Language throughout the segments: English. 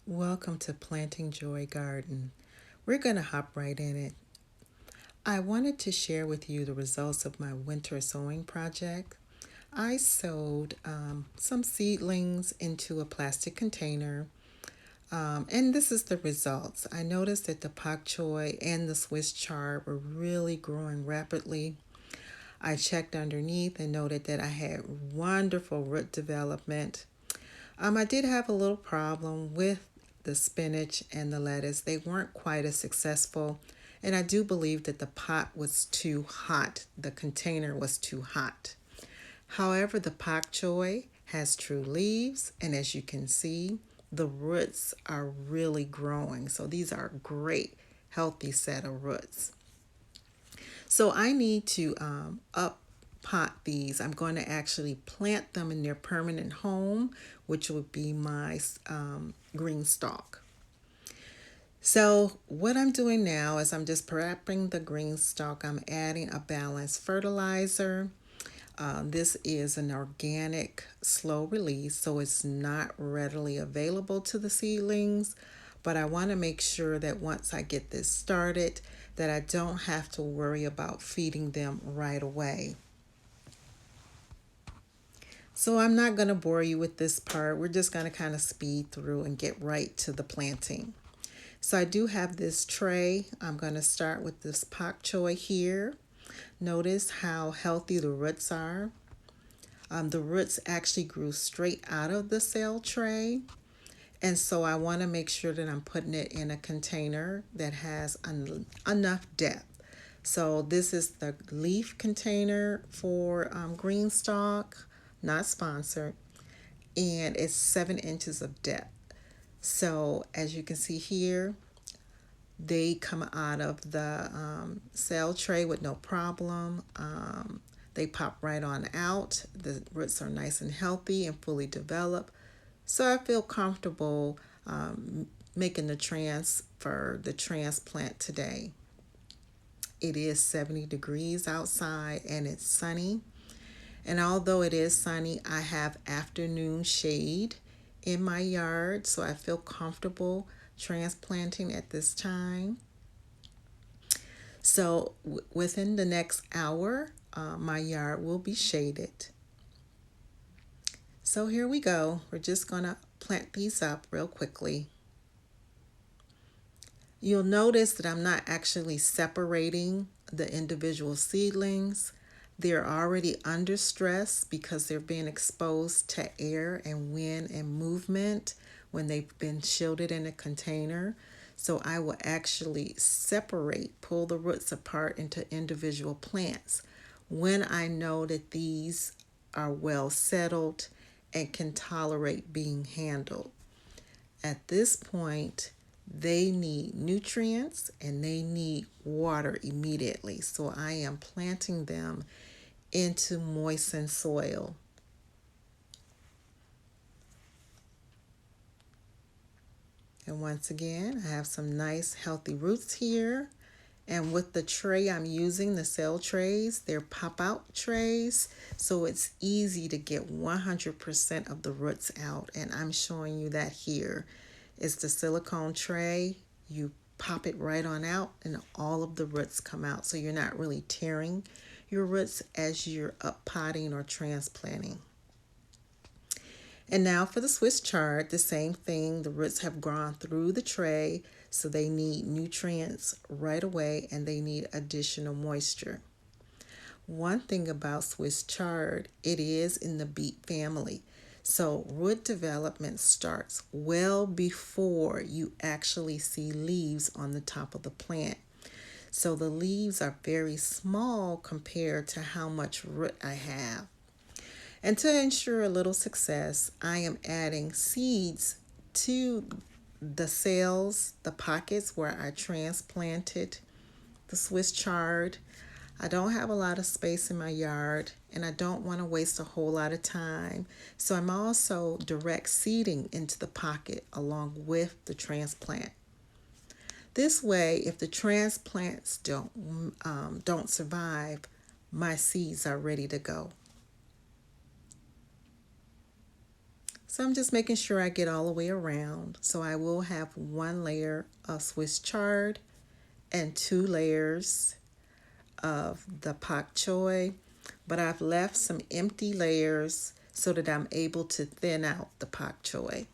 Welcome to Planting Joy Garden. We're going to hop right in it. I wanted to share with you the results of my winter sowing project. I sowed some seedlings into a plastic container, and this is the results. I noticed that the pak choi and the Swiss chard were really growing rapidly. I checked underneath and noted that I had wonderful root development. I did have a little problem with the spinach and the lettuce. They weren't quite as successful, and I do believe that the pot was too hot. The container was too hot. However, the pak choi has true leaves, and as you can see, the roots are really growing. So these are great, healthy set of roots. So I need to up pot these. I'm going to actually plant them in their permanent home, which would be my green stalk. So what I'm doing now is I'm just prepping the green stalk. I'm adding a balanced fertilizer. This is an organic slow release, so it's not readily available to the seedlings. But I want to make sure that once I get this started, that I don't have to worry about feeding them right away. So I'm not going to bore you with this part. We're just going to kind of speed through and get right to the planting. So I do have this tray. I'm going to start with this pak choi here. Notice how healthy the roots are. The roots actually grew straight out of the cell tray. And so I want to make sure that I'm putting it in a container that has enough depth. So this is the leaf container for green stalk, not sponsored, and it's 7 inches of depth. So as you can see here, they come out of the cell tray with no problem. They pop right on out. The roots are nice and healthy and fully developed. So I feel comfortable making the transfer, the transplant today. It is 70 degrees outside and it's sunny. And although it is sunny, I have afternoon shade in my yard, so I feel comfortable transplanting at this time. So within the next hour, my yard will be shaded. So here we go. We're just going to plant these up real quickly. You'll notice that I'm not actually separating the individual seedlings. They're already under stress because they're being exposed to air and wind and movement when they've been shielded in a container. So I will actually separate, pull the roots apart into individual plants when I know that these are well settled and can tolerate being handled. At this point, they need nutrients and they need water immediately. So I am planting them into moistened soil. And once again, I have some nice healthy roots here. And with the tray I'm using, the cell trays, they're pop-out trays. So it's easy to get 100% of the roots out. And I'm showing you that here. It's the silicone tray. You pop it right on out and all of the roots come out. So you're not really tearing your roots as you're up potting or transplanting. And now for the Swiss chard, the same thing. The roots have gone through the tray, so they need nutrients right away and they need additional moisture. One thing about Swiss chard, it is in the beet family. So root development starts well before you actually see leaves on the top of the plant. So the leaves are very small compared to how much root I have. And to ensure a little success, I am adding seeds to the cells, the pockets where I transplanted the Swiss chard. I don't have a lot of space in my yard and I don't want to waste a whole lot of time. So I'm also direct seeding into the pocket along with the transplant. This way, if the transplants don't survive, my seeds are ready to go. So I'm just making sure I get all the way around. So I will have one layer of Swiss chard and two layers of the pak choi, but I've left some empty layers so that I'm able to thin out the pak choi.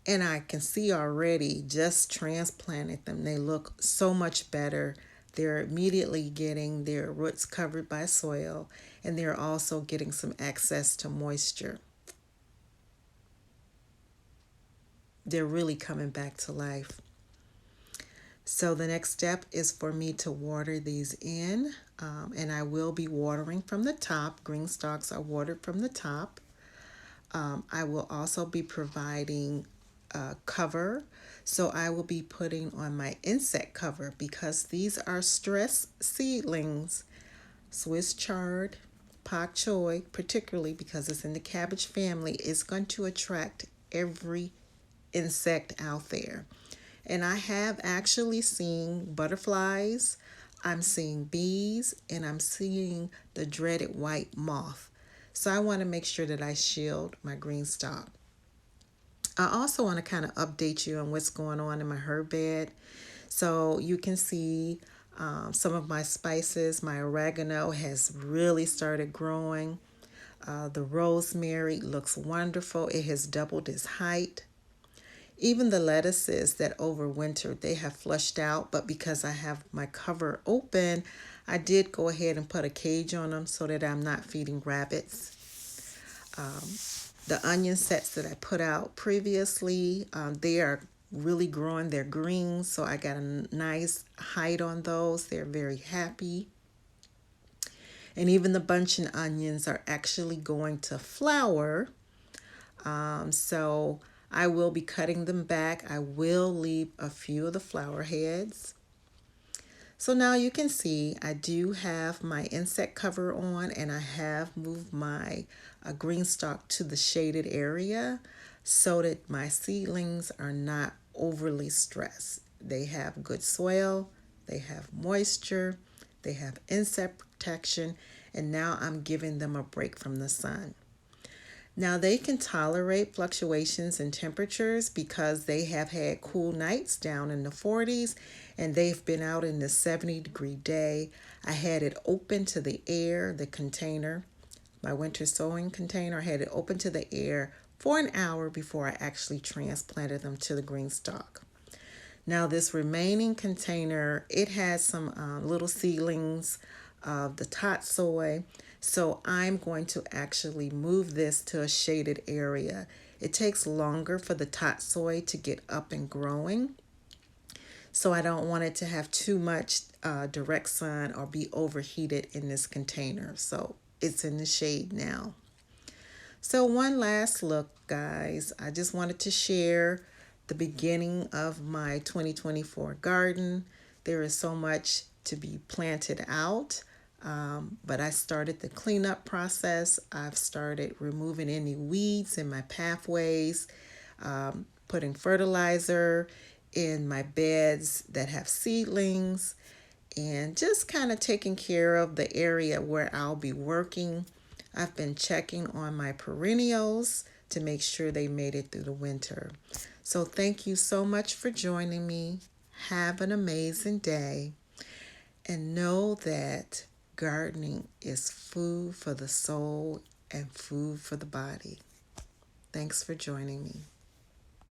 And I can see already just transplanted them. They look so much better. They're immediately getting their roots covered by soil, and they're also getting some access to moisture. They're really coming back to life. So the next step is for me to water these in, and I will be watering from the top. Green stalks are watered from the top. I will also be providing cover. So I will be putting on my insect cover because these are stress seedlings. Swiss chard, pak choi, particularly because it's in the cabbage family, is going to attract every insect out there. And I have actually seen butterflies, I'm seeing bees, and I'm seeing the dreaded white moth. So I want to make sure that I shield my green stalk. I also want to kind of update you on what's going on in my herb bed. So you can see some of my spices. My oregano has really started growing. The rosemary looks wonderful. It has doubled its height. Even the lettuces that overwintered, they have flushed out, but because I have my cover open, I did go ahead and put a cage on them so that I'm not feeding rabbits. The onion sets that I put out previously, they are really growing. They're green, so I got a nice height on those. They're very happy. And even the bunching onions are actually going to flower. So I will be cutting them back. I will leave a few of the flower heads. So now you can see I do have my insect cover on, and I have moved my green stalk to the shaded area so that my seedlings are not overly stressed. They have good soil, they have moisture, they have insect protection, and now I'm giving them a break from the sun. Now they can tolerate fluctuations in temperatures because they have had cool nights down in the 40s and they've been out in the 70-degree day. I had it open to the air, the container, my winter sowing container. I had it open to the air for an hour before I actually transplanted them to the green stalk. Now this remaining container, it has some little seedlings of the tatsoi. So I'm going to actually move this to a shaded area. It takes longer for the tatsoi to get up and growing. So I don't want it to have too much direct sun or be overheated in this container. So it's in the shade now. So one last look, guys. I just wanted to share the beginning of my 2024 garden. There is so much to be planted out, but I started the cleanup process. I've started removing any weeds in my pathways, putting fertilizer in my beds that have seedlings, and just kind of taking care of the area where I'll be working. I've been checking on my perennials to make sure they made it through the winter. So thank you so much for joining me. Have an amazing day. And know that gardening is food for the soul and food for the body. Thanks for joining me.